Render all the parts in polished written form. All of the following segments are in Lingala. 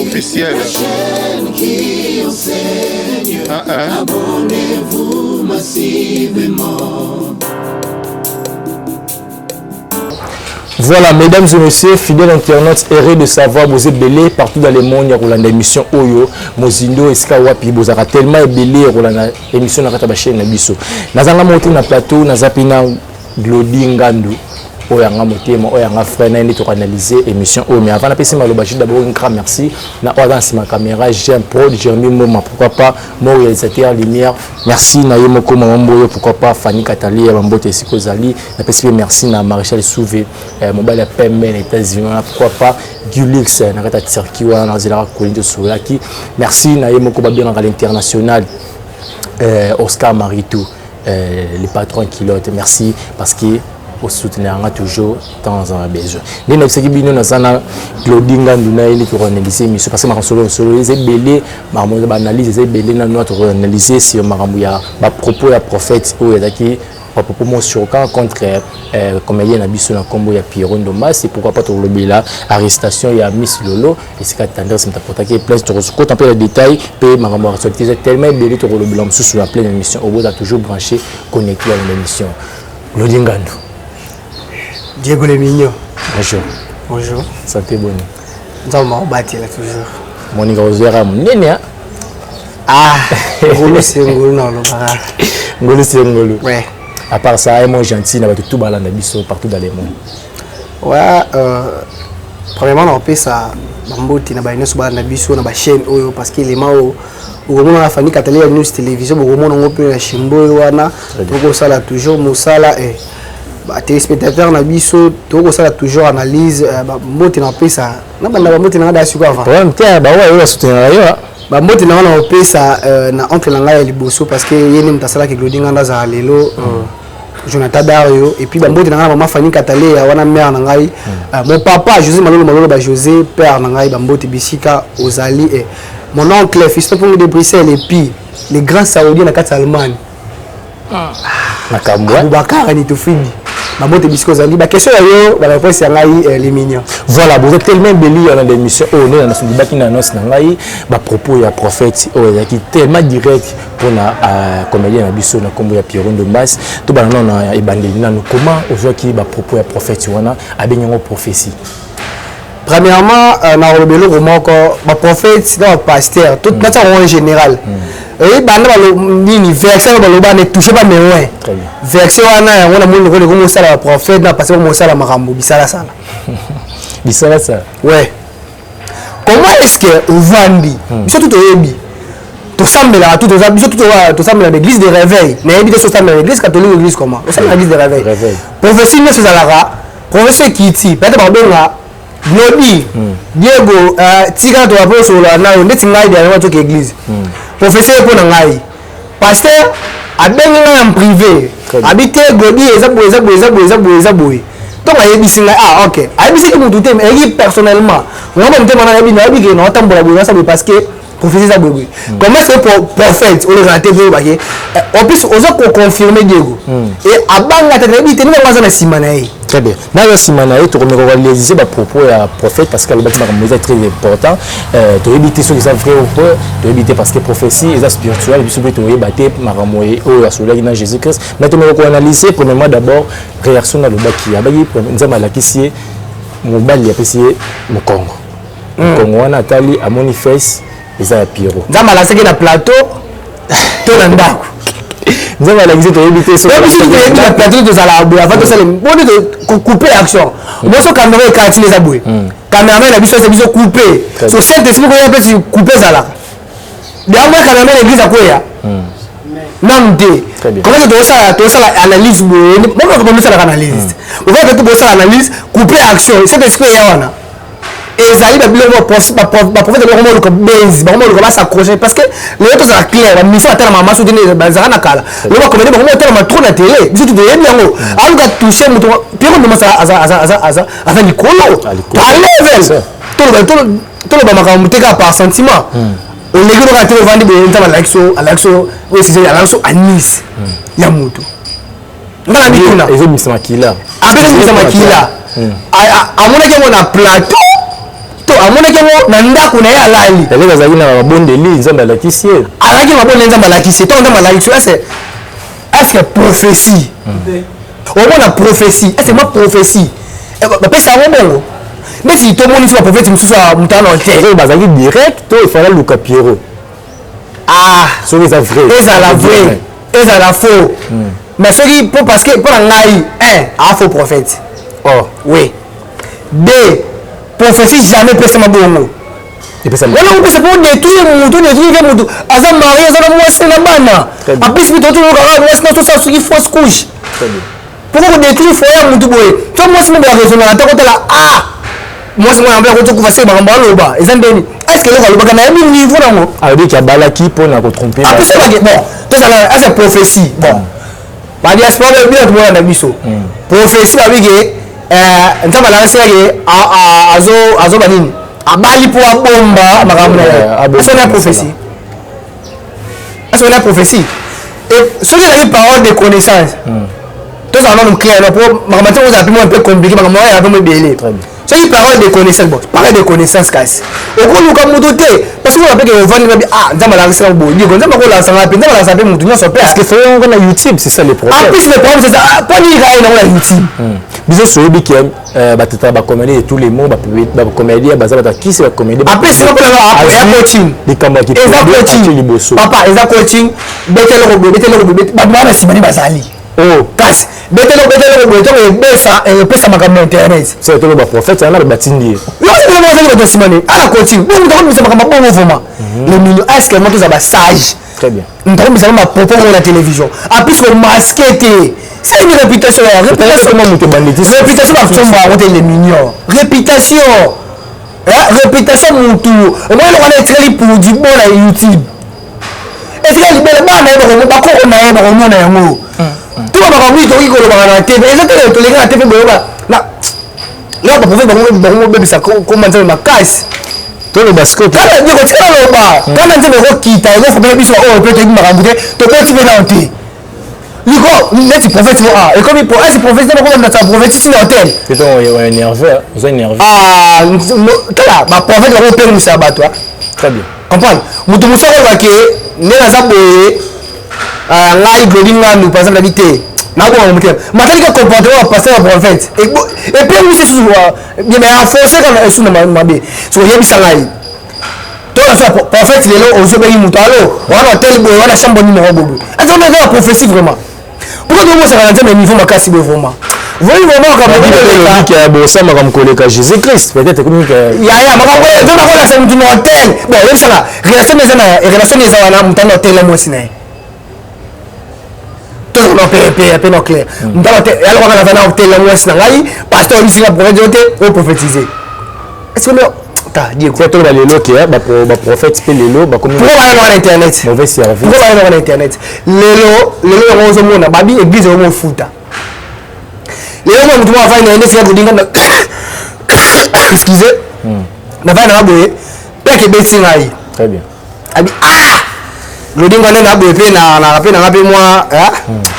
Officiel. La chaîne qui enseigne. Abonnez-vous massivement. Voilà, mesdames et messieurs, fidèles internautes, heureux de savoir vous êtes belés partout dans le monde. Il y a une émission Oyo, Mozindo, Eska Wapi, vous avez tellement belé, il y a une émission dans la chaîne Nabiso. Nous avons monté dans le plateau, nous avons Glody Ngandu. Oyanga motema oyanga frère na ndi to analyser émission o mais avant la pesi malobaji d'abord un grand merci na ordance ma caméra j'aime pro Jeremy Moma pourquoi pas mon réalisateur lumière merci na yemoko mamboyo pourquoi pas Fanny Katali mambote sikozali na pesi merci na Maréchal Souvé mobile ya PME les États-Unis pourquoi pas Gulix na kata circuit wana na zela Kolindo Soulaki merci na yemoko ba bien à l'international Oscar Maritou les patrons kilote merci parce que au soutenir toujours dans un besoin. Nous avons dit que nous avons Glody Ngandu pour analyser mais parce que ma solo les belé ma analyse les belé na notre analyser sur maramouya ba propos ya prophète ou ya qui propos mon choquant contre comme il y a na biso na combo ya Pierron Domas c'est pourquoi pas tout le bila arrestation ya Miss Lolo et c'est qu'à tendance m'apporter que place tu recoute un peu les détails pe maramouya sortir tellement belé tout le bilan sur la pleine émission au bout a toujours branché connecté à l'émission Glody Ngandu. Diego Le Mignon. Bonjour. Bonjour. Santé bonne. Nous avons battu là toujours. Mon négociateur Nénia. Ah, Ngolo c'est Ngolo non le bara. Ngolo c'est Ngolo. Ouais. À part ça, il est gentil, il a tout balanda biso partout dans le monde. Ouais, premièrement on peut ça bamboti na baino so balanda biso na ba chaîne oyo parce que les mao au moment la famille Catalina news télévision au moment on peut la chimbo wana donc ça là toujours musala et téléspectateurs na biso toko sala toujours analyse mbote na pesa na banda mbote na ngada suko avant ouais mtia ba ouais yo soutenir yo mbote na na pesa na entre la ngaya liboso parce que yene mtasala ke Glody Nganda za lelo Jonathan Dario et puis mbote na maman Fanny Katale wana mère na ngai mon papa José Malolo ba José père na ngai mbote bisika ozali et mon oncle Fiston Pongo de Bruxelles et puis les grands saoudiens na kati Allemagne na Kambwa Boubacar ni tofidi Mamote bisco zali ba question yo ba réponse ya ngai les mignons. Voilà, vous êtes tellement belli dans l'émission on est dans son débat qui annonce na ngai ba propos ya prophète ya qui tellement direct pour na comédien na biso na kombo ya Pierron Domas to ba na ebandeli na comment aujourd'hui ba propos ya prophète wana abenyango prophétie. Premièrement na robelo romoko ba prophète dans pasteur tout na en général. Et banda nini version baloba ne touche pas mais ouais version wana on a monde ko comme ça la prophète na parce que comme ça la marambo bisala sala bisala ça ouais comment est-ce que ovandi biso tout oyebi to sambela tout ça biso tout sambela l'église de réveil na yebi to sambela l'église catholique ou l'église comment ça l'église de réveil prophétie ne c'est la prophétie qui ti peut-être ba benga Glody Diego tika to approche la na ndeti ngai de na to église professeur pour ngai pasteur abenga en privé habité Glody eza boy donc ayebisi ngai ah OK ayebisi ki mutu te mais personnellement moi même te mana yebi na yebi ke na tambola boy ça parce que professeur ça boy comment c'est pour prophète on le raté boy baké en plus ozo confirmer Diego et abanga te yebi te ni ngwaza na simanae. Très bien. Dans la semaine, tu vas réaliser les propos à prophète parce que le bâtiment est très important. Tu vas éviter ceux qui sont vrais ou pas. Tu vas éviter parce que prophétie est spirituelle. Et puis, tu vas éviter Maramoye ou Asoula qui Jésus-Christ. Mais tu vas analyser, premièrement, d'abord, réaction dans le bas qui a baillé. Nous avons la question, mon bal, il y a passé le Congo. Le Congo, on a Nathalie, à Manifeste, et ça, il y a Pierrot. Nous avons la séquence de plateau, tout le monde. Nous avons la visite éviter ce la plateau de Zalabou avant de se couper l'action. Moi, ce caméra est quartier les aboués. Caméra la biso c'est biso couper. Sur cette esprit qu'on appelle c'est couper Zala. Derrière moi caméra l'église à quoi ya? Non de. Comment tu ça l'analyse moi comment ça l'analyse. On va que tu ça l'analyse couper action. Cet esprit ya wana. Et ça il a prophète de vraiment le base vraiment le s'accrocher parce que les autres ça clair la mission à tellement masse soutenir bazara nakala le va commander vraiment tellement trop la télé biso tu devais bien ngo alors que toucher muto Pierrot de masa aza likolo à level tout le bamaka muteka par sentiment on les gars raté vendre de ntama Alexo oui c'est Alexo à Nice ya muto ngala bituna ezo misama kila après misama kila amonaki yango na plateau to amonaki yango na ndako na ye alali tale bazalaki na mabondeli nzambe alakisi ye alaki mabondeli nzambe alakisi ye to nzambe alakisi ye est-ce que prophétie omona prophétie est-ce que ma prophétie bapesa yango bongo neti tomonisi baprophète mosusu ya mutana hotel bazalaki direct to efala luka Pierrot soki eza vrai ezala vrai ezala faux mais soki parce que mpo na ngai faux prophète oui deux prophétie jamais epesama bongo wana kopesa mpo détruire mutu aza mari aza na mwasi na bana apesi mpe totulokaka mwasi na tosala soki fausse couche poko kodétruire foye ya mutu boye to mwasi mo boya raisonnana te kotala mwasi mwana mpe akotokufa se makambo aloba eza ndeni est-ce que eloko alobaka nayebi niveau nango alobiki abalaki mpona kotrompe apesaki bon tozala asa prophétie bon badiaspora bino tomona na biso prophétie babiki nzambe alakisaki azoba nini abali mpo abomba makambo na ye asoni ya prophétie asoni ya prophétie soki ezali parole de connaissance tozala nano clair no mpo makambo ntango ozala mpe mpe compliqué makambo oyo mpe mo ebele soki parole de connaissance bon parole de connaissance kasi okoluka mutu te parce que opeke ovandi babi nzambe alakisaka boye ndiko nzambe akolakisanga mpe nzambe alakisaka mpe mutu nyonso parce que foye yango na YouTube c'est ça le problème en plus le problème c'est ça poni ikaye nango na YouTube biso soyebi ke batata bacomédie de tous les mots bacomédie baza batakisi bacomédie après siko mpona ya coaching likambo ya coaching liboso papa eza coaching beteloko boye babana nsima nde bazali kasi beteloko boye ntongo epesa makambo ya internet c'est tolo baprophète wana batindi ye yozali bato nsima ne ana coaching bongo ntakomisa makambo bongo vraimen le million est-ce que moto oza basage très bien ntakomisa ma propos na télévision appuis komaske te c'est une réputation réputation batomba yango te le million réputation mutu omoyelo wana etikali pour du bon na YouTube etikali libele bana ye bakoko na ye bakomona yango tuba makambo oyo tokoki kolobaka na tv eza te tolengi na tv boyoba lelo baprophète bango bebisa komba nzambe makasi toloba kotikala loba kana nzambe ekokita ekofomela biso oyo mpe toyebi makambo te tokoti mpe nao te liko neti prophète ekomi esi prophète nzambe kokomnasa prophète tina hotel tala baprophète bango opengwisa bato très bien comprendre moto mosu akolobake nde naza boye ngai glodi ngandu par exemple nabi te nakobanga motema matalika comportement ya pasteur ya prophète epengwisi susu aforce kana esu na mabe soki oyebisa ngai tonaso prophète lelo ozobengi moto alo wana hotel boye wana chambre numéro boboye azona eza ya prophétie vraiment pourquoi tomosaka na nzambe niveau makasi boye vraiment voyez vraiment kabosamaka mokoleka jésus christ peut-être yaya makambo eza nakolasa motu na hotel bon oyebisaka relation eza wana motu na hotel amwasi na ye tozana pe no clair yalokaka naza na hotel amwasi na ngai pasteur oyibisinga prophète yo te oprophétise est-ce que toloba lelo ke baprophète mpe lelo pourquoi bayanga na internet mauvais service pourquoi bayanga na internet lelo yango ozomona babi église yango ofuta lelo mwa mutu mwa afai na yende sika kodinga excusez nafai na baboye peke beti ngai très bien abi lodinga nde naboye mpe nanga mpe mwa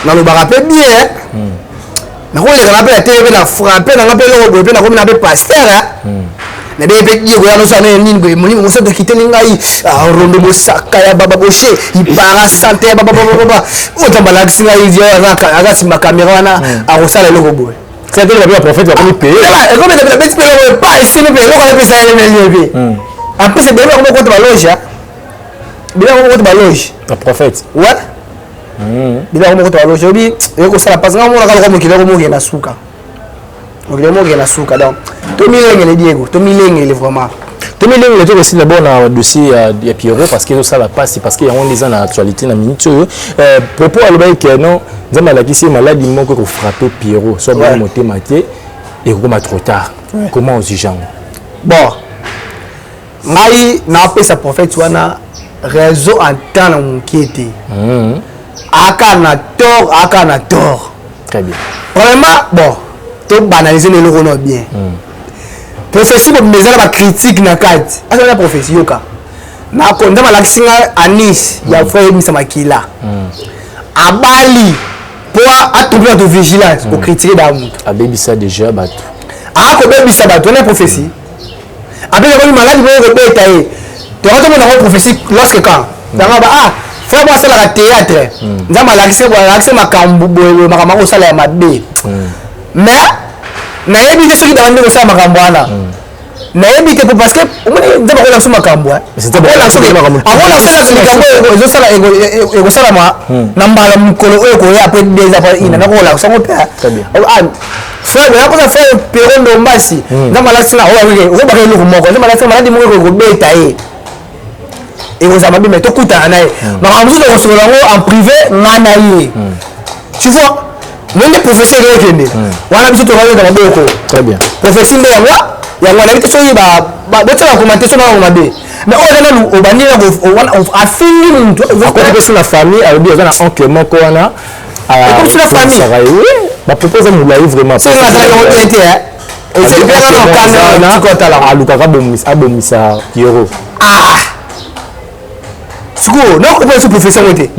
nalobaka mpe bien nakoleka nga mpe na tele mpe na frappe nanga mpe eloko boye mpe nakomi na mpe pasteur na be mpe diego ya noso ane nini boye molimo moso akiteli ngai rondo mosaka ya bababoshe ipara sante ya babababa oyo nzambe alakisi ngai aza nsima kamera wana akosala eloko boye c'est-à-dire que prophète va payer ekomeza beti mpe eloko pa esili mpe eloko epesa yemelie mpe apres ebele yango moko te baloge bila yango moko te baloge prophète what bila yango moko te baloge obi ekosala parce nga monaka loko mokili yango mokende na suka mokili mokende na suka donc tomilengele diego tomilengele vraiment tomilengele tokoki aussi d'abord na dossier ya Pierrot parce que ezosala pasi parce que yango eza na actualité na minute oyo propos alobaki ke non nzambe alakisi maladie moko ekofrappe Pierrot so bana motema te ekokoma trop tard comment ojuge yango bon ngai naapesa prophète wana raison en temps na mokie te aka na tort très bien vraiment bon tobanalize na eloko no bien prophétie bobima eza na bacritique na kati azala na prophétie yoka nzambe alakisi nga anis ya frère yebimisa makila abali mpo atombe bato vigilance kokritike da moto abebisa déjà bato a ko be bisa ba to na prophétie après il malade il ko be tailler to ko mo na prophétie lorsque quand danga ba frère moi c'est la théâtre nzama l'accès makambo boye makambo ko sala ya mabe mais na yebi te soki dande ko sala makambo ana na yebi te parce que nzama ko lancer makambo c'était bon avant lancer la makambo ezo sala ego sala ma na mbala mukolo oyo ko après des après ina na ko la so ko pa frère ya ko faire Pierrot Ndombasi nzama la sina o ba ke lu ko moko nzama la sina maladi mo ko beta et vous avez mis tout coup à naï mais en plus de recevoir en privé nanaï tu vois même les professeurs qui viennent on a besoin de travailler dans le bureau très bien professeur de moi il y a une invitation il va d'autres la commentation on a dit mais on a nous au banni on a fini vous connaissez sur la famille alors bien on a oncle mon corona comme sur la famille oui ma propose nous la vraiment c'est la été et c'est bien dans le cadre à Lukaka bomisa Pierrot Siko, non ko pe professeur wote.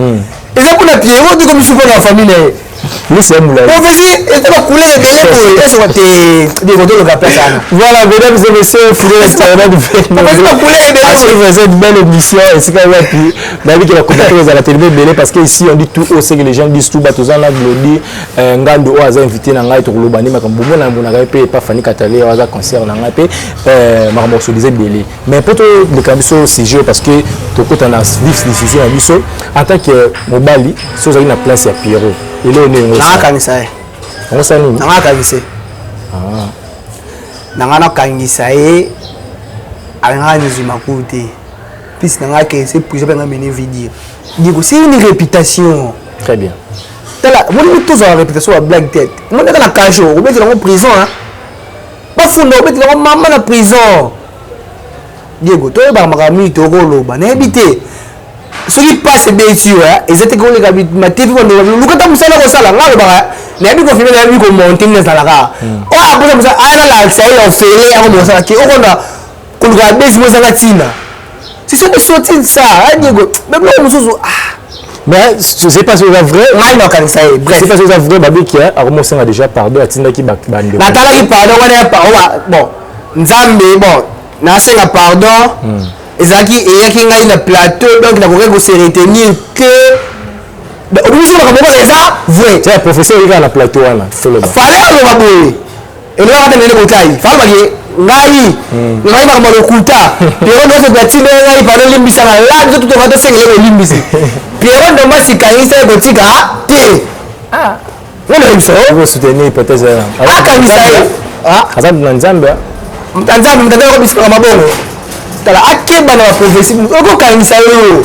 Eza kuna Pierrot de comme siko na famille né. Lui c'est moulay. Professeur, était pas coulé de belé pour est-ce que des photos le gars ça. Voilà, mesdames et messieurs, fidèles internautes du fait. Professeur coulé de belé. C'est une belle émission et c'est quand même puis David qui va contacter à la télé belé parce que ici on dit tout haut c'est que les gens disent tout batozana glodi ngando o aza invité na ngai to lobani makambo mona mona pe pas Fanny Katale o aza concert na ngai pe makambo so disait belé. Mais pour le cabiso CG parce que to kota na vif diffusion à biso en tant que mobali so za na place ya Pierrot. Il est né na kanisa e on sa ni na kanisa na kanisa e anga nzima kote puis na ke c'est pour je vais mener vidéo digo c'est une réputation très bien tala moi tous la réputation à black tête moi dans la cage au mettre dans prison hein pas fou non mettre dans maman na prison diego to ba makami to ko loba na habité ce qui passe bien sûr ils étaient comme les gars ma TV on le quand ça là ça là ngalo ba na bi confirmer na bi ko monter na la ka o abuza musa ana la sai on fait ya ko ça qui o kona ko ga base mo ça tina si c'est sorti ça Diego même là musuzu mais je sais pas si c'est vrai ngai no kan sai bref c'est pas si c'est vrai babi qui a remonté a déjà pardon atinda ki bande na tala ki pardon wana pa bon nzambe bon na senga pardon ezaki eyaki ngai na plateau donc na koke ko se retenir que obisi na kamoko ça vrai c'est professeur il est na plateau wana fele ba fale ko ba boye ele wa tane ko tai fale ba ngai na kamoko kuta Pierrot no se platine ngai fale limbisa na la tout to va to sengele ko limbisi Pierrot ndo masi kanisa ko tika te wala imso vous soutenir peut-être kanisa azam na nzambe mtanzambe ko bisika mabongo tala akeba na prophétie oko kanisa yo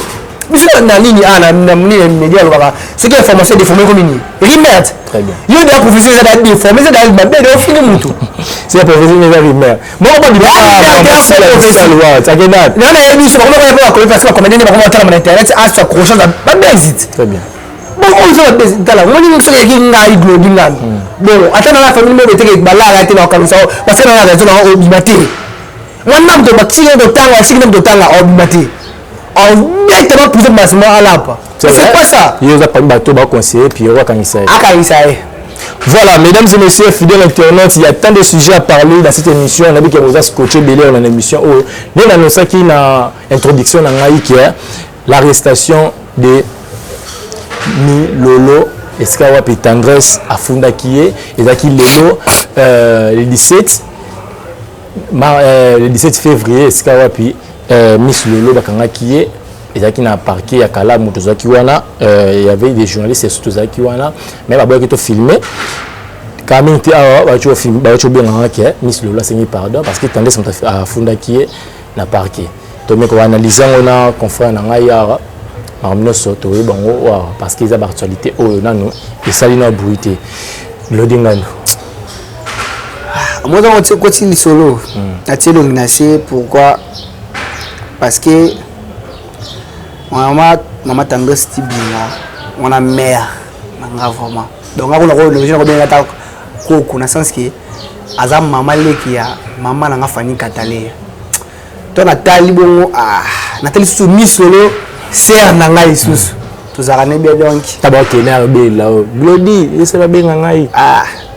biso na nini ana na nini media lo baka ce qui est information de former comme nini rimet très bien yo de prophétie ça da former ça da ba de fini mutu c'est la prophétie mais rimet moi pas dire ça la loi ça gena non na yebi so ko ko ko parce que comme nini ba ko tala na internet a sa crochage ba exit très bien bon on se va tala moi ni so yaki ngai glodi ngan bon atana la famille me beteke bala la tena kanisa parce que na raison na obimati wannan to bakci ne da tanga shi ne da tanga obimati directement plus massivement à l'APA. C'est pas ça. Il y a pas bateau ba conseiller puis on va kanisa. Voilà, mesdames et messieurs, fidèles internautes, il y a tant de sujets à parler dans cette émission. On a vu que vous avez scotché belé dans l'émission. Nous avons ça qui na introduction dans qui est l'arrestation de Lolo Eskawa puis Tendresse à Funda Kié et Zaki Lolo le 17 février Eskawa puis Miss Lolo bakanga Kié et Zaki na parquet à Kala Mutozaki wana il y avait des journalistes surtout Zaki wana mais ba boy qui to filmé quand même tu ba tu film ba tu bien ngaki Miss Lolo c'est pardon parce que Tendresse à Funda Kié na parquet to me ko analyser on a confrère na ngaya Marmino Soto bango parce qu'ils ont l'actualité au nano et ça lino bruité lodingano moi dans votre côté li solo atelo nginace pourquoi parce que maman Tendresse tibina on a mère manga vraiment donc on a le bien ata ko kuna sens que azam maman leki ya maman na Fanny Katale to na tali bongo natali sous mi solo c'est na ngai susu tozakane bien donc tabaké na bela glodi c'est la benga ngai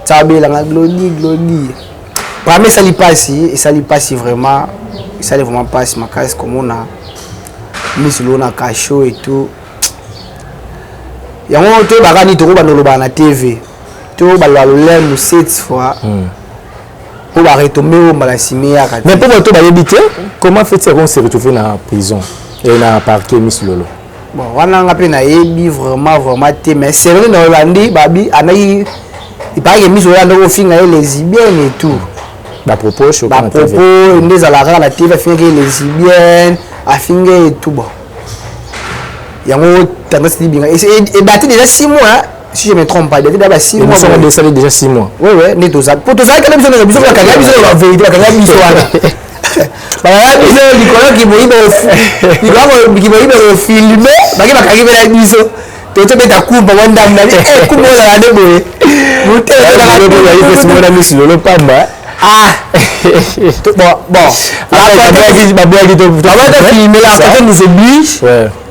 tabela nga glodi Premier ça lui passe et ça lui passe vraiment. Ça lui vraiment passe ma case comme on a mis sur l'on a cachot et tout. Il y a un autre bagani to ba no ba na TV. To ba la lem 7 fois. Pour ba retomber au malasimia. Mais pour toi ba habiter, comment fait-il qu'on se retrouver dans la prison et dans parquet Miss Lolo? Bon, on a appelé na yebi vraiment mais c'est vrai dans Hollande babi anayi il paraît que Miss Hollande au fin les lesbiennes et tout. Ba propos sur ba propos ndez à la TV fin les lesbiennes a finge et tout bon. Yango tendance dit bien et daté déjà 6 mois si je me trompe pas daté déjà 6 mois. Nous sommes déjà 6 mois. Oui oui, né toza. Pour toza quand même besoin la vérité la Miss Hollande. Bah biso likolo ki boyiba qui boyiba filmer baki bakangi bela biso toto beta kumba wanda mna kumba la ndeboye muté la Miss Lolo pamba bon filmer là quand nous oblige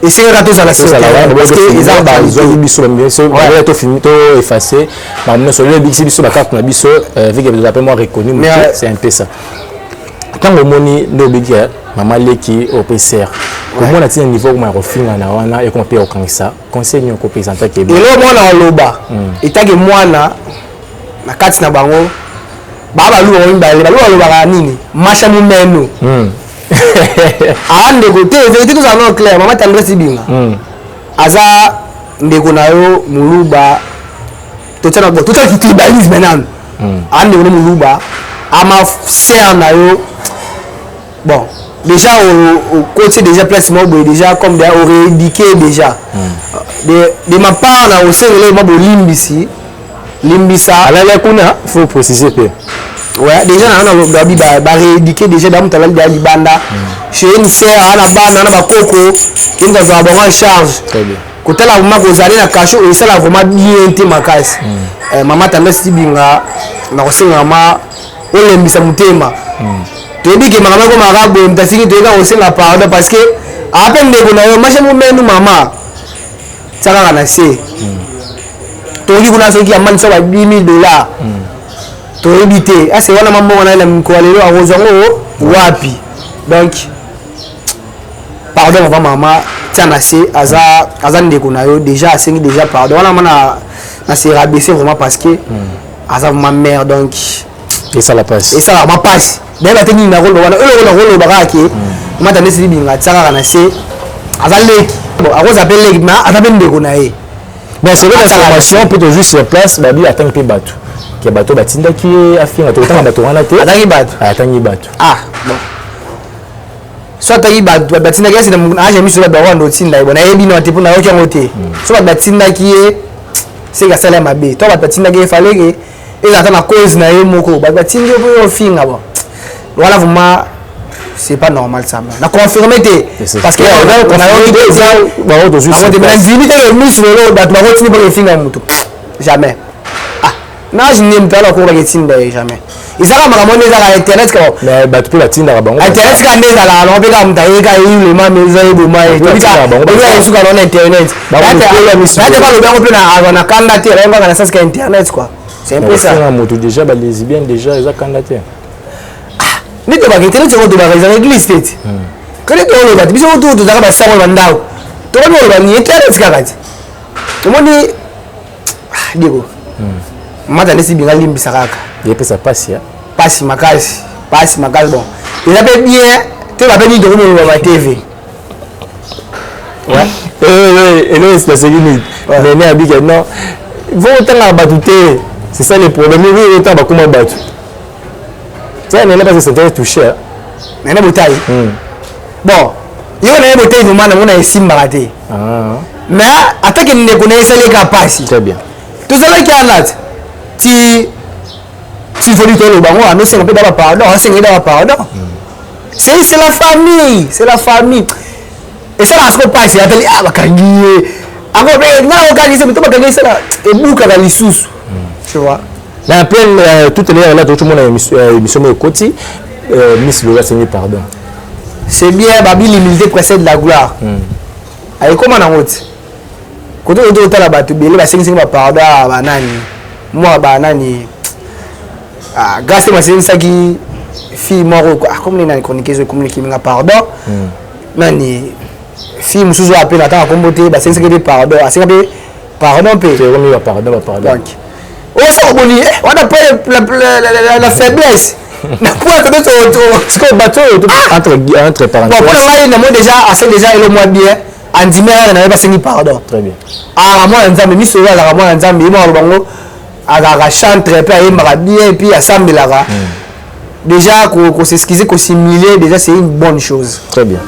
et c'est rato ça la parce que ils ont besoin biso biso on to filmer to effacer ba mna so le biso ba carte na biso avec des appels moi reconnu c'est un peu ça. Quand on moni ndobiki maman leki au PCR comment on a un niveau comment refinga na wana et comment peut okangisa conseil nyoko présenter ke et là moi na loba etake mwana na kati na bango baba lu on ba lu ba nini masha mumeno ande côté vérité tout ça non clair maman tandresse binga aza ndeko na yo muluba to tana bo tout ça qui tribalisme maintenant ande ko muluba ama ser na yo. Bon, déjà au côté déjà placement déjà comme déjà aurait indiqué déjà de ma part là aussi le mabo limbisi limbisa ala kuna faut préciser peu ouais déjà on a babi ba réindiqué déjà dans talal dia libanda chez une sœur ana bana na bakoko qui nous a en charge très bien côté là mama kozali na cacho et ça là vraiment bien te makasi maman tandesi binga na kosenga ma olembisa mutema toyebi ke makambo ko marabu mtasiki toyeka kosenga pardon parce que ape ndeko na yo masha mumenu mama tsaka na se toyi kuna soki amani so ba $10,000 toyebi te ase wana mambo wana na mkolelo akozango wapi donc pardon va mama tsana se aza ndeko na yo déjà asengi déjà pardon wana mana na se rabaisser vraiment parce que aza ma mère donc et ça la passe ma passe d'ailleurs teni na rolo wana rolo baraki mata nesi binga tsaka na se azale bon akoza appelle ma atabe ndeko na ye mais c'est la formation plutôt juste sur place babi attend pe bato ki bato batinda ki afinga to tanga bato wana te atangi bato bon soit tayi bato batinda ki c'est na j'ai mis sur la baron do tinda bon ayebi no te pona yo kyango te soit batinda ki c'est ka sala mabe to batinda ki fallait que et attend la cause na ye moko batinda po finga bon voilà vraiment c'est pas normal ça la confirmer parce que on a eu des gens on limite le Miss Lolo dat ma continue pas le finga mutu jamais na je n'aime pas la cour de tinda jamais ils ça ma monnaie ça internet quoi mais ba tu peux la tinda bango internet quand on est là on peut comme tailler quand il le même les de moi et tout ça on est sur internet là pas le bien on peut na candidater on va dans sens internet quoi c'est un peu ça déjà ba lesbiennes déjà ils a candidaté ni to bakete ni to ba réserver l'église tete quand to le ba biso to to zaka ba sawo bandao to ba no ba ni internet kakati to moni digo mata nesi binga limbisa kaka ye pesa passe ya passe makasi bon il a bien te ba ni to mo ba TV ouais et là c'est parce que mais né habite non vont tanga batute c'est ça le problème oui autant ba comment battu ça n'est pas parce que c'est touché mais na botai bon yo na botai no mana mona esimba raté mais attaque ne connaît les capacités très bien tout ça là qui a là ti faut lui le bango on sait on peut d'abord pardon on sait d'abord pardon c'est la famille et ça là ce qu'on passe appelle bakangié encore na bakangié c'est pas bakangié ça et bouka la lisusu tu vois na appel tout à l'heure là tout le monde a émission au côté Miss Lolo c'est pardon c'est bien babi l'humilité précède la gloire ay comment na route quand on doit la battu belé ba 5 ba pardon ba nani moi ba nani grâce à ça qui fille mort comme les chroniqueuses communiquer pardon nani fille musuzu appelle attends comboter bah c'est ce que pardon c'est que pardon c'est comme pardon donc oh ça boni on a pas la faiblesse na point que c'est que bateau entre parenthèses bon pour moi déjà assez déjà le mois bien en dimanche na pas sengi pardon très bien moi nzambe mi sauver la moi nzambe mo bango aga chanter pe ayembaka bien et puis asambelaka déjà qu'on s'excuser qu'on s'humilier déjà c'est une bonne chose très bien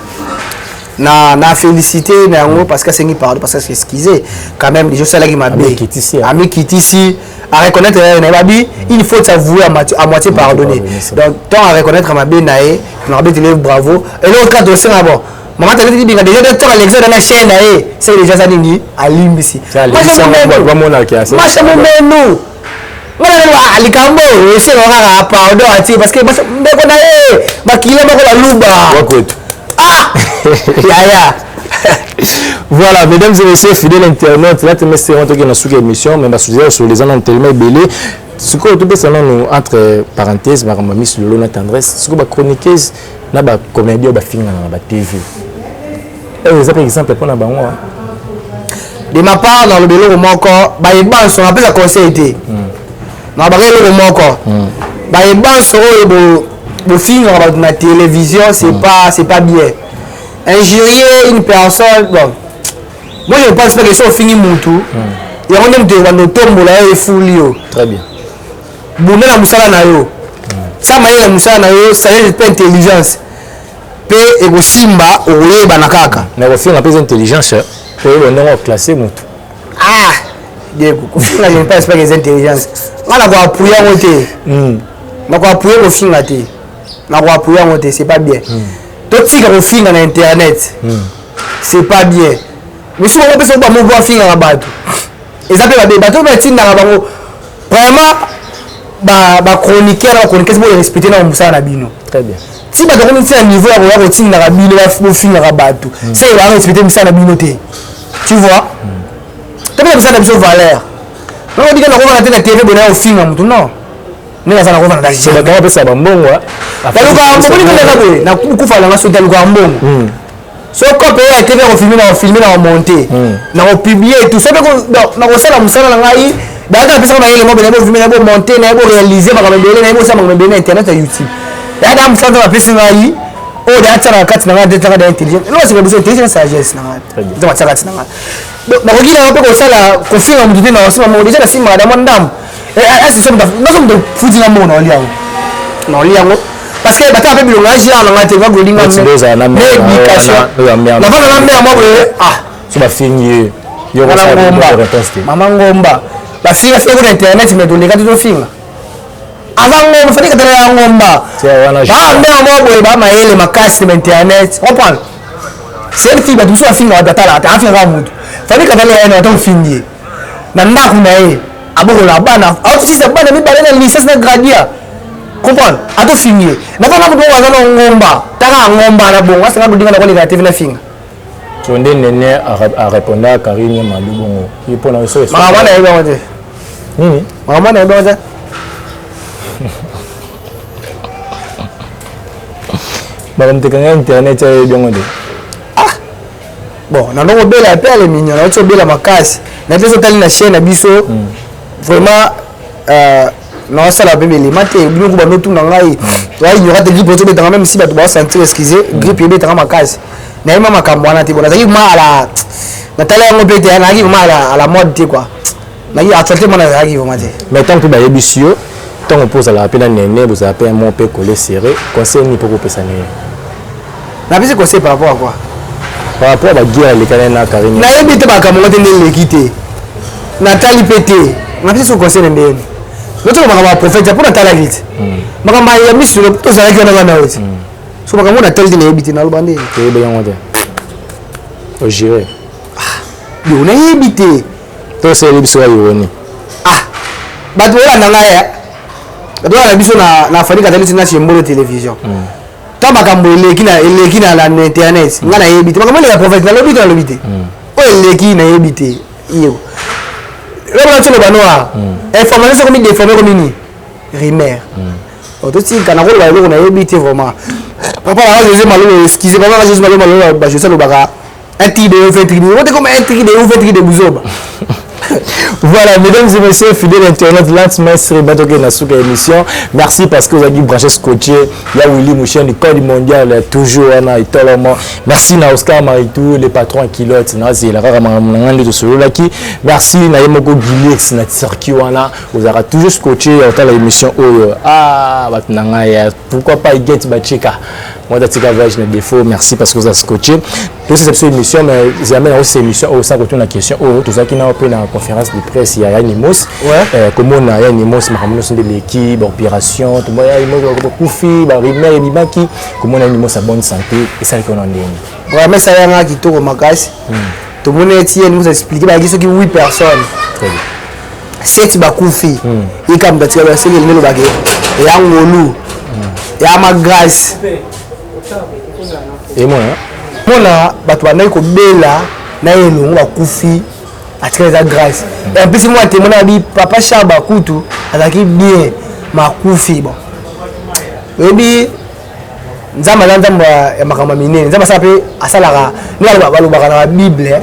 na félicité nango parce que c'est une pardon parce que c'est excusé quand même les gens ça là qui m'a bien ami Kitisi à reconnaître na babi il faut s'avouer à moitié pardonner donc tant à reconnaître ma bien naé na babi te bravo et l'autre cas dossier là bon maman t'as dit déjà de temps l'élection dans la chaîne naé c'est déjà ça ningi à limbisi moi je me voilà likambo c'est on a pardon parce que ndeko na bakile bako la luba voilà mesdames et messieurs fidèles internautes là tu me sais on tourne sur émission mais sur les gens tellement belé ce que tout ça nous entre parenthèses ma mamie sur le tendresse ce que ba chroniqueuse na ba comédien ba film na ba TV et par exemple pour na bango de ma part dans le bélo moko ba yeba so appelle la conseil été na ba bélo moko ba yeba so le film dans la télévision c'est pas bien injurier une personne bon moi je pense que c'est fini mutu et on aime de wando tombola et fulio très bien bunda na musala na yo ça maye na musala na yo ça est pas intelligence pe e go simba oyeba na kaka na ko finga pas intelligence pe le nom classé mutu Diego ko finga je pense pas que c'est intelligence ngala ko appuyer ngote na ko appuyer ko finga te na ko appuyer ngote c'est pas bien tout ka ko finga na internet c'est pas bien mais si on peut se pas mo voir finga na bato eza pe ba bato ba tinda na bango vraiment ba chroniqueur bo respecter na musala na bino très bien si ba dokomi à niveau ya ko tinda na bino ba finga na bato ça il va respecter musala na bino te tu vois t'as musala na biso valeur non on dit que na ko na TV bona au finga mutu non nina sana ko na da c'est ba pesa ba mbongo na kufa la ngaso tellement kwa mbongo so ko pe ya TV ko filmer na monter na ko publier tout ça na ko sala musala na ngai daga pesa ba ile mo bene bo filmer na bo monter na bo réaliser ba ka mbele na bo sa mbele na internet ya YouTube daga musala ba pesa ngai o da tsara kati na ngai de tsara da intelligence no c'est pas besoin intelligence sagesse na ngai za tsara kati na ngai na ko gina ko sala ko filmer mutu na wasima mo déjà na simba da mondam c'est ça nous sommes de foutre la mona non liango parce que bata pe bilonga jia na ngate va golinga l'éducation na va na mère moi so ba fingi yo ko sa réponse maman ngomba ba finga fait sur internet mais donner ka to finga avant ngomba fani ka tala ngomba mère moi boy ba maele makasi sur internet comprendre c'est une fille ba tout ça finga bata la ta finga mutu fani ka tala eno to fingi na ndaku na ye abokola bana autisa bana mibale na licence na gradia comprendre ato finir na pas ko waza na ngomba taka ngomba na bongo sanga budinga na ko le TV na finga sonde nene a répondre à Karine Malubongo il pona eso mama na eba wote nini mama na eba wote ba mtekanga internet ya biongo de bon na ndongo bela pe ale minyo na bela makasi na peso tali na chaîne na biso vraiment non ça la bébé les maté bien ko ba no tuna ngai ouais il y aura des grippes autour de temps même si ba to sentir excusez grippe yebe tanga makasi na yema makambo ana te bona zaki ma ala na tala ngo pe te na ki ma à la mode te quoi na yi actualité mona zaki vraiment te mais tant que ba yebisio tant on pose à la peine nene vous appelle mon peu collé serré conseil ni pour pesa nene na bise conseil par rapport à quoi par rapport à la guerre les canena na Karine na yebi te ba kamongo te ndele kité Nathalie pété na bise son conseil ndene l'autre va prophète pour Nathalie vite makamba ya misuro to za yaki na na wote so makambo Nathalie te na yebi te na lobande te be yango te o gérer yo na yebi te to c'est le biso yo ni bato wala na ngaya bato wala biso na fani Nathalie na chembolo télévision to makambo eleki na la internet ngana yebi te makambo ya prophète na lobi te o eleki na yebi te iyo le bana tsholo banoa information comme déformer comme ni Rimer. Aussi quand on a évité vraiment. Papa José Malo excusez papa José Malo je sais le baga. Un tigre de fait tigre. On est comme un tigre de fait tigre de Bouzoba. Voilà, mesdames et messieurs, fidèles internautes, Lance-Maître Batoke Nasuka émission. Merci parce que vous avez branché scotché. Il y a Willy Mouchen, le code mondial, toujours, merci à Oscar Maritou, les patrons à Kilote, merci à Yemoko Gilix, vous avez toujours scotché dans l'émission. Ah, pourquoi pas Get Bachika? Moi, Datika Voyage mes défauts, merci parce que vous avez scotché. Tout cette émission, mais jamais aussi cette émission, au sein de la question, tout ça qui n'a pas la conférence de presse, il y a Yanimos, comment on a Yanimos, de l'équipe, opération, tout le monde, il y a Koufi, Rimer, Bibaki, comment on a Yanimos à bonne santé, et ça qu'on en est. Ouais, mais ça y a un qui tourne au Makas. Tout le monde est ici, nous expliquer, il y a 8 personnes. 7 Bakoufi, il y a comme Datika Voyage, il y a un Ngolou, il y a ma grâce. Et moi, mona bato bana ko bela na yelo wa kufi atikeza grâce et puis moi te mona bi papa Chaba Kutu azaki bien ma kufi bon et puis nzamba ya makamba minene nzamba ça peut asalaka ni balobaka na Bible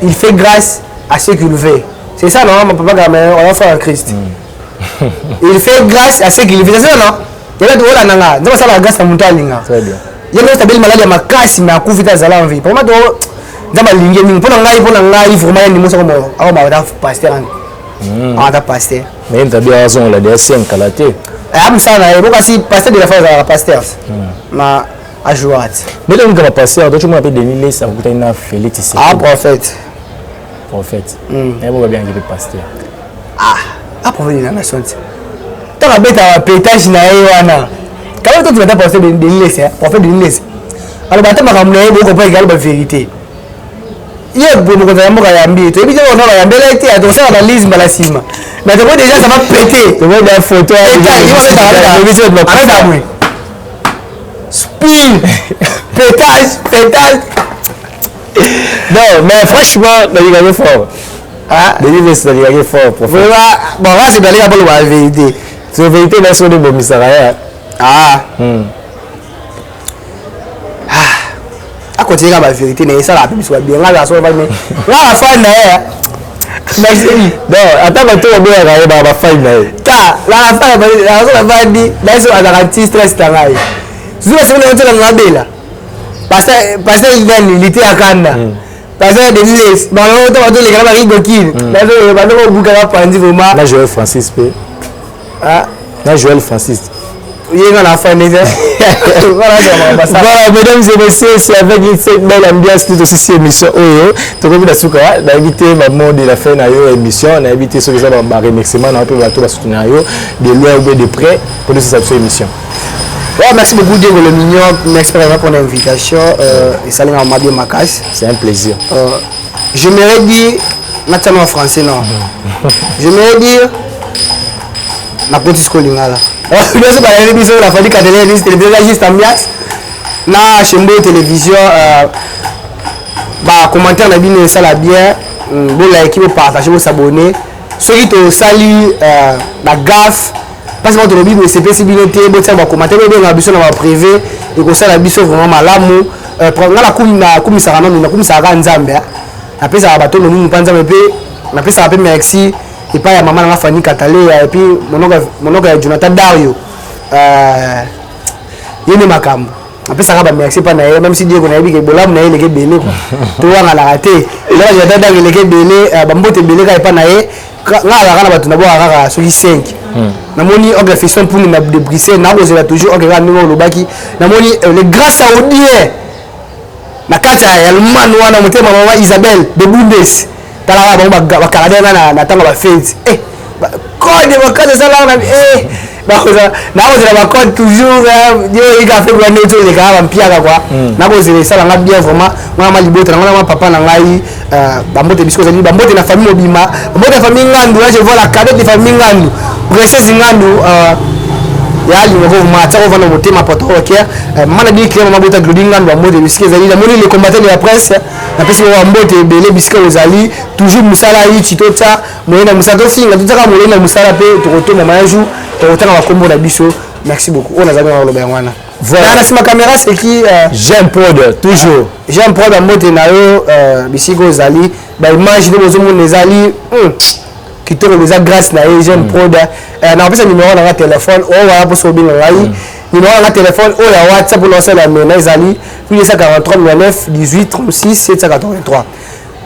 il fait grâce à ce qu'il fait, c'est ça non mon papa gamin on va faire en Christ. Il fait grâce à ce qu'il fait, c'est ça non il a tout là nanga nzamba ça la grâce à mutalinga. Très bien. Il y a une maladie à ma casse, mais à coup vite à la vie. Pour moi, dans ma ligne, pour l'engager, vraiment, il me semble que pasteur. Pasteur. Mais tu as bien raison, il a des 5 à la tête. Ah, ça, il faut aussi pasteur de la phase à pasteur. Ma à jouer. Mais donc, le pasteur, tu m'appelles Denis, ça vous coûte une Félix. Ah, prophète. Prophète. Et vous bien qu'il est pasteur. Ah, prophète de la nation. Tu as bête à pétage, naïwana. Quand tu vas passer de l'Église, prophète de l'Église, alors tu vas comprendre la vérité. Il y a beaucoup de gens qui ont été tu as été à la liste de la cime. Mais déjà, ça va péter. Tu vois des photos. Spin, pétage. Non, mais franchement, il est fort. Denis, c'est fort. Bon, là, c'est d'aller à la vérité. C'est la vérité, mais c'est le bon mystère. À côté de la vérité, ça la plus soit bien. Là, la fin, merci. Non, attends, tu vas bien regarder la fin. La fin, va dire, là, c'est un garantie stress. Si vous avez un belle, parce que il était à Canada. Parce que des laisses, mais on va les gars qui goquillent. Là, on va vous prendre vraiment. Là, Joël Francis P. Là, Joël Francis. Voilà, mesdames et messieurs, c'est avec cette belle ambiance toute aussi émission. Tu as vu la souka, on a invité maman de la fin de l'émission, on a invité ceux qui sont dans le remerciement, on a pu tout soutenir de loin ou de près pour nous cette émission. Merci beaucoup Diego le mignon, merci pour l'invitation et salut à Mabie Makas. C'est un plaisir. J'aimerais dire, maintenant en français non, j'aimerais dire la petite scolinga là. Bien sûr, la télévision, la famille catholique, télévision, juste ambiance. Na chaîne télévision, commentaire la bien, ça la bien. Bon, like, vous partagez, vous s'abonner. Ceux qui te saluent, la gaffe. Parce que votre Bible, c'est possible de vous faire commentaire, vous avez besoin de privé. Et que ça, la biso vraiment malamu. Prendre la comme ça, comme ça, Nzambe. Après, ça va bateau, nous pas Nzambe. Après, ça va merci. Et pas ya maman na Fanny Katale et puis mon oncle Jonathan Dario yene makambo après ça va merci pas na même si Dieu na yebi ke bolam na yele ke belé to wana la raté là Jonathan Dario le ke belé bambote belé ka pas na ye ngala kana batu na bo akaka soki 5 na moni oncle Fiston pour na de Bruxelles na ko zela toujours oncle ka numéro lobaki na moni le grand saoudien na kata ya lumanu wana motema mama Isabelle de Bundes tala ba Canada na tanga ba fête code ba code ça là na ko ba code toujours Dieu il a fait bonne chose les gars ba piaka quoi na ko ça là bien vraiment moi ma libota na papa na ngai ba mbote bisko zali ba mbote na famille obima ba mbote na famille ngandu là je vois la cadet de famille ngandu princesse ngandu ya li ngo mata ko vana motema poto OK mana di créer mabota glodinga ba mbote bisko zali la moni les combattants de la presse na pesi wa mbote belé bisko zali toujours musala yi chitota moyena musato finga tutaka moyena musala pe to koto mama yaju tokotanga bakombo na biso. Merci beaucoup. On a jamais le bengwana. Voilà. Ma caméra c'est qui J'aime Prod toujours. J'aime Prod en mode na yo bisiko zali ba image de bozo mon zali qui te les grâce na J'aime Prod na pesa numéro na téléphone o wala pour so binga ngai numéro na téléphone o ya WhatsApp pour lancer la mena zali plus 243 99 18 36 783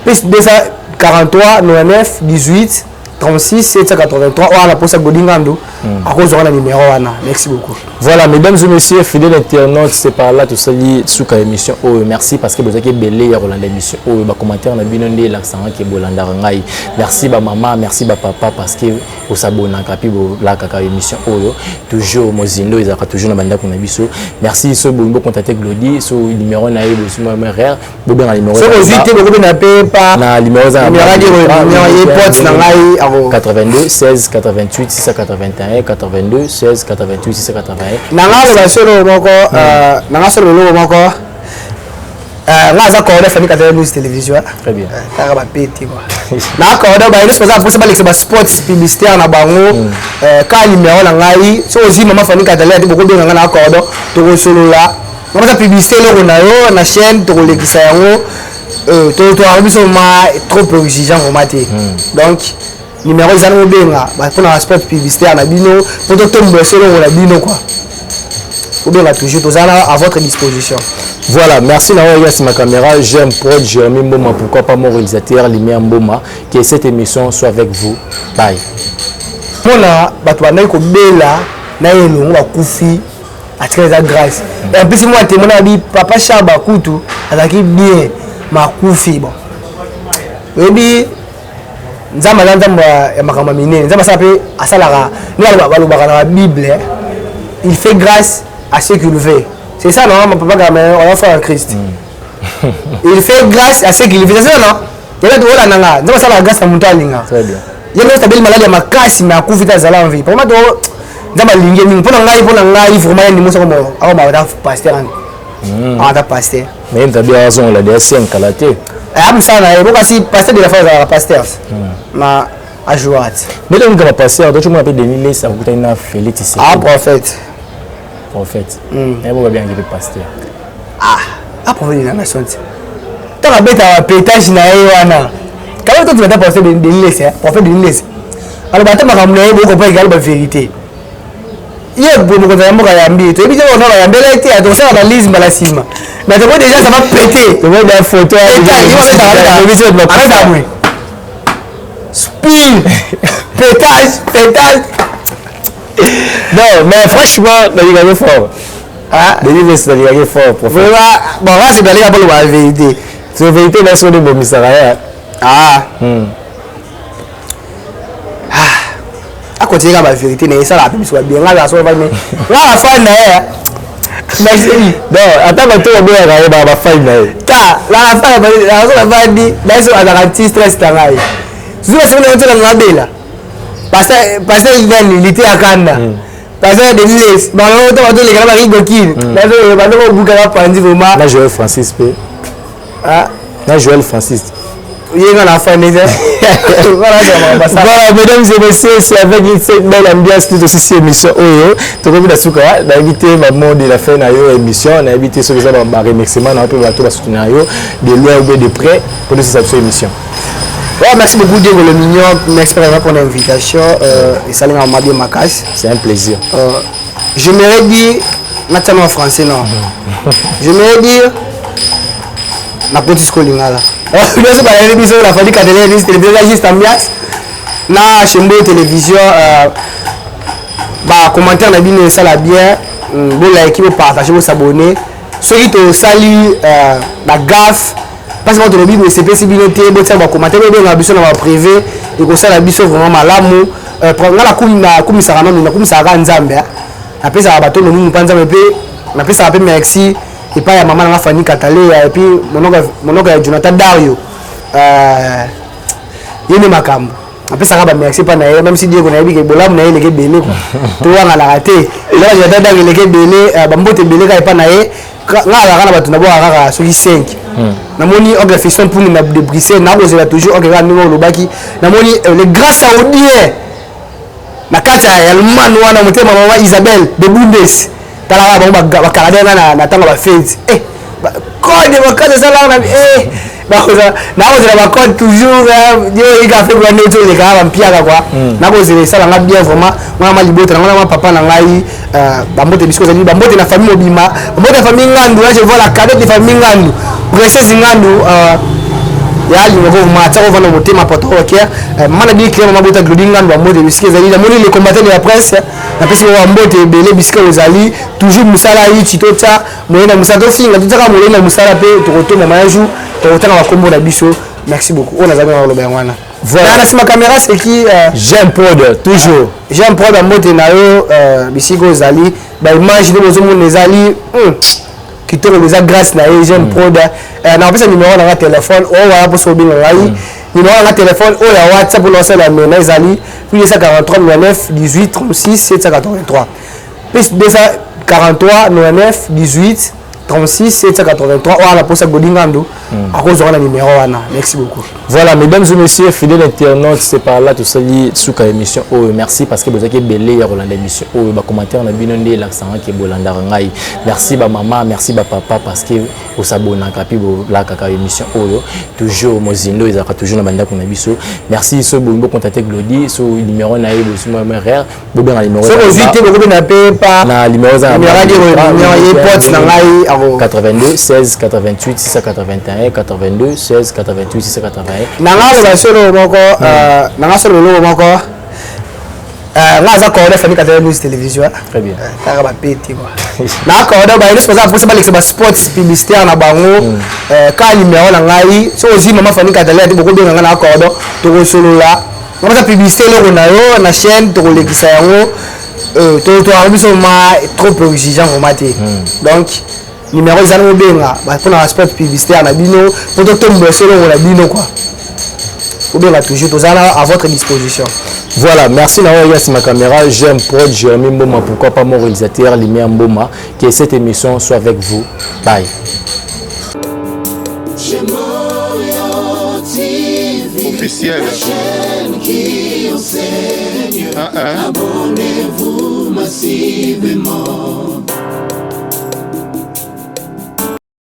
plus 243 99 18 36 783 voilà pour ça godingando à cause de la numéro wana. Merci beaucoup. Voilà, mesdames et messieurs, fidèles internautes, c'est par là tout ça lié sous la émission. Oh, merci parce que vous avez belé à Rolanda émission. Oh, bah commentaire na binondé l'accent qui est bolanda ngai. Merci ba maman, merci ba papa parce que vous s'abonnez à capi la kaka émission. Oh, toujours mozindo ils a toujours na banda kuna biso. Merci so bongo contacter Glody so numéro na yebo sur moi rare. Bo bien numéro. So vous êtes beaucoup na pas na numéro za numéro et porte na ngai 82 16 88 681 82 16 88 681. Nanga le basolo moko nanga solo lo moko ngaza ko na fani katela news télévision. Très bien. Tara ba peti quoi. Na ko da ba ile sposa pour ça ba l'ex sports publicitaire na bango ka numéro na ngai so ozi mama fani katela ti boko benga na ko do to solo la. Ngaba publicité lo na yo na chaîne to lekisa yango to abiso ma trop exigeant formaté. Donc numéro zano benga ba pour na sport publicitaire na bino pour to tomber solo na bino quoi. Ou bien toujours tous à votre disposition. Voilà, merci d'avoir ma caméra. J'aime Prod, Jérémy Mboma, pourquoi pas mon réalisateur, Limé Mboma, que cette émission soit avec vous. Bye. Pour la batouana ko bela na yelo wa kufi à très grâce. Et en plus moi témoin dit papa Chaba Kutu azaki bien ma kufi bon. Ebi nzamba ya makamba minene nzamba sape asalara ni balobaka na Bible il fait grâce à ce qu'il fait. C'est ça non mon papa gamin on va faire un Christ. Il fait grâce à ce qu'il fait. C'est ça non? Il y a d'autres nanga nzamba sala grâce à mutalinga. Très bien. Il y a une maladie à ma casse mais à couvrir dans la vie. Pour moi nzamba lingi mingi pour ngai vraiment ni moso comme ah ba pasteur ah da pasteur. Mais tu as bien raison la DSN kalaté. Ah ça na ebo kasi pasteur de la phase à pasteur. Ma à jouer. Mais là on va passer donc tu m'appelles Denis Les ça vous na Félix ici. Ah prophète. Prophète. Et vous va bien que pasteur. Ah prophète na nation. Tu vas beta pétage na wana. Quand tu vas passer Denis Les prophète Denis Les. Alors ba ta makamna ebo ko pa égal ba vérité. Il est bon quand on a yambi tu es bien on a yambi là été attention à la liste malasima mais tu vois déjà ça va péter tu vois des photos spin pétage non mais franchement il est gagné fort ah il est gagné fort vraiment bon là c'est d'aller pour la vérité c'est vérité là sur le bon misara à côté de la vérité n'est ça la plus soit bien là la soirée mais là la fin là merci non attends que tu vas bien la fin là ta la fin la va dit là sur la garantie stress ta là si vous avez une autre là parce que il était à Kanda parce que des les bah on va les gars qui gokil là on va bouger la pandi vraiment là Joël Francis P ah là Joël Francis il y a la fin voilà mesdames et messieurs c'est avec cette belle ambiance tout aussi cette émission tu as vu la souka d'inviter maman de la fin na yo émission on a invité ceux qui sont dans remerciement on peut bateau soutenir yo de loin ou de près pour cette émission. Ouais, merci beaucoup Diego le mignon, merci pour l'invitation et salut à Mabie Makas. C'est un plaisir. Je m'aurais dit maintenant en français non. Je m'aurais dit na petite school là. Bien sûr la télévision la famille Cadeline télévision juste ambiance. Na chaîne de télévision bah commentaire na bien ça la bien bon like vous partager vous s'abonner. Ceux qui te saluent la gaffe parce que le bible c'est possible de botter ba commentaire bien na biso na privé et que ça la biso vraiment malamu prendre la comme ça na comme ça ga nzambe après ça bato no mu panza mpe na pesa pe merci et pas ya maman na Fanny Katale et puis monoko ya Jonathan Dario yene makambo après ça ba merci pas na même si Diego na yebi ke bolam na ele ke bele ko to wana la raté là Jonathan Dario ele ke bele ba mbote bele ka pa na ye ngala kana bato na bo kaka soki 5 namoni organisation pour na de Bruxelles na ko toujours organisation no lobaki namoni les grands saoudiens na kati ya lumanu wana motema mama Isabelle de Bundes tala ba bakalade na tanga ba fete code bakade sala na na code toujours yo ika fait ba neto le ka ba mpiaka kwa na ko zele sala nga bien vraiment mama libota na mama papa na ngai ba mbote bisko zali ba mbote na famille obima ba mbote famille ngandu là je vois la cadette de famille ngandu princesse ngandu ya lingo mata ko vana motema poto ok mana bi klema mabota glodinga ndo mode biske zali la moni les combattants de la presse na pesi wa mbote bele biske ozali toujours musala yi chitota moyena musato finga tutaka moyena musala pe tokotoma mayaju tokotanga bakombo na biso merci beaucoup on a jamais le bien wana voilà na sima caméra c'est qui j'aime prod toujours j'aime prod mbote na yo bisiko ozali ba image de bozo mon ezali qui te les a grâce na j'aime prod na pesa numéro na téléphone o wala pour sobinga ngai numéro na téléphone o ya WhatsApp pour lancer la mena ezali plus 243 99 18 36 783 plus 243 99 18 36 783 on a pour ça godingando à cause on a numéro wana merci beaucoup. Voilà mesdames et messieurs fidèles internautes c'est par là tout ça li suka émission oh merci parce que vous avez belé ya rolanda émission oh ba commentaire na bino ndé l'accent ke bolanda ngai merci ba maman merci ba papa parce que vous s'abonnez kapi bo la kaka émission oh toujours mozindo ils a toujours na banda ko na biso merci so bo contacter Glody so numéro na yebo so moi rare bo bien numéro so vite bo na pepa na numéro za numéro ya pote na ngai 82 16 88 681 82 16 88 681 nanga ba solo moko nanga solo moko ngaza ko da famille katele news télévision très bien taka ba peti quoi na ko da ba responsable pour ça ba sports publicitaire na bango ka numéro na ngai so ozi mama famille katele ati boko benga na ko do to solo la ngata publicité lo na yo na chaîne to lekisa yango to abiso ma trop exigeant au matin donc numéro ezali obenga mpona sport publicitaire na bino po totombola selongo na bino quoi obenga toujours tozala à votre disposition. Voilà, merci d'avoir ma caméra. J'aime prod, Jérémy Mboma, pourquoi pas mon réalisateur, Limé Mboma, que cette émission soit avec vous. Bye. Officiel. La chaîne qui enseigne. Abonnez-vous massivement.